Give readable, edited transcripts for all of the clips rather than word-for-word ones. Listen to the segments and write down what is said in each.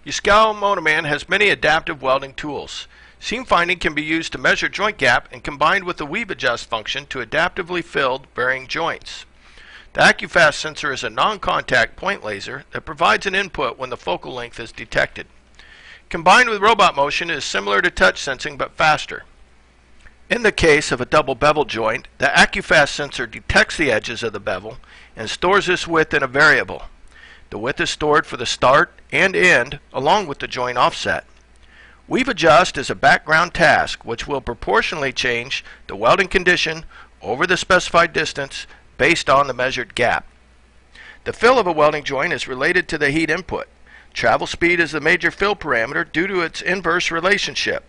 Yaskawa Monoman has many adaptive welding tools. Seam finding can be used to measure joint gap and combined with the weave adjust function to adaptively fill varying joints. The AccuFast sensor is a non-contact point laser that provides an input when the focal length is detected. Combined with robot motion, it is similar to touch sensing but faster. In the case of a double bevel joint, the AccuFast sensor detects the edges of the bevel and stores this width in a variable. The width is stored for the start and end along with the joint offset. Weave adjust is a background task which will proportionally change the welding condition over the specified distance based on the measured gap. The fill of a welding joint is related to the heat input. Travel speed is the major fill parameter due to its inverse relationship.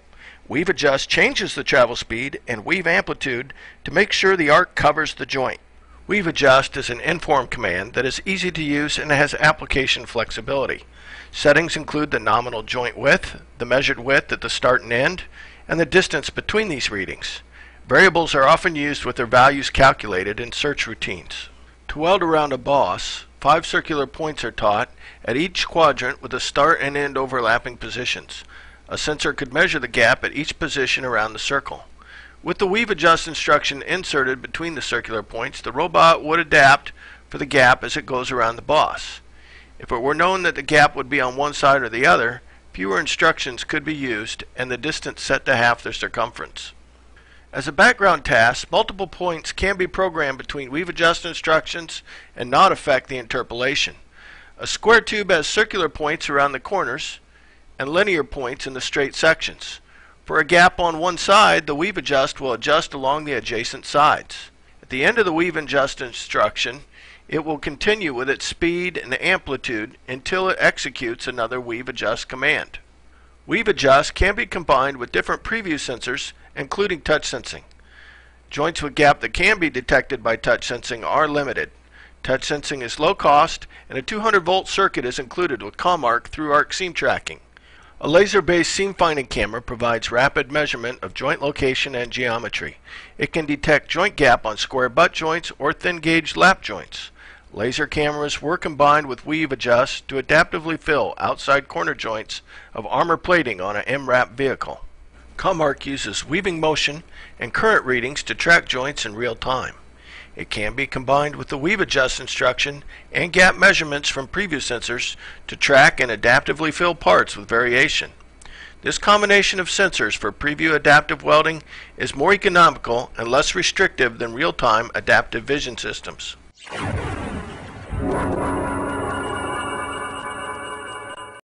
Weave adjust changes the travel speed and weave amplitude to make sure the arc covers the joint. Weave adjust is an informed command that is easy to use and has application flexibility. Settings include the nominal joint width, the measured width at the start and end, and the distance between these readings. Variables are often used with their values calculated in search routines. To weld around a boss, 5 circular points are taught at each quadrant with the start and end overlapping positions. A sensor could measure the gap at each position around the circle. With the weave adjust instruction inserted between the circular points, the robot would adapt for the gap as it goes around the boss. If it were known that the gap would be on one side or the other, fewer instructions could be used and the distance set to half the circumference. As a background task, multiple points can be programmed between weave adjust instructions and not affect the interpolation. A square tube has circular points around the corners and linear points in the straight sections. For a gap on one side, the weave adjust will adjust along the adjacent sides. At the end of the weave adjust instruction, it will continue with its speed and amplitude until it executes another weave adjust command. Weave adjust can be combined with different preview sensors, including touch sensing. Joints with gap that can be detected by touch sensing are limited. Touch sensing is low cost, and a 200-volt circuit is included with ComArc through arc seam tracking. A laser-based seam finding camera provides rapid measurement of joint location and geometry. It can detect joint gap on square butt joints or thin gauge lap joints. Laser cameras were combined with weave adjust to adaptively fill outside corner joints of armor plating on an MRAP vehicle. ComArc uses weaving motion and current readings to track joints in real time. It can be combined with the weave adjust instruction and gap measurements from preview sensors to track and adaptively fill parts with variation. This combination of sensors for preview adaptive welding is more economical and less restrictive than real-time adaptive vision systems.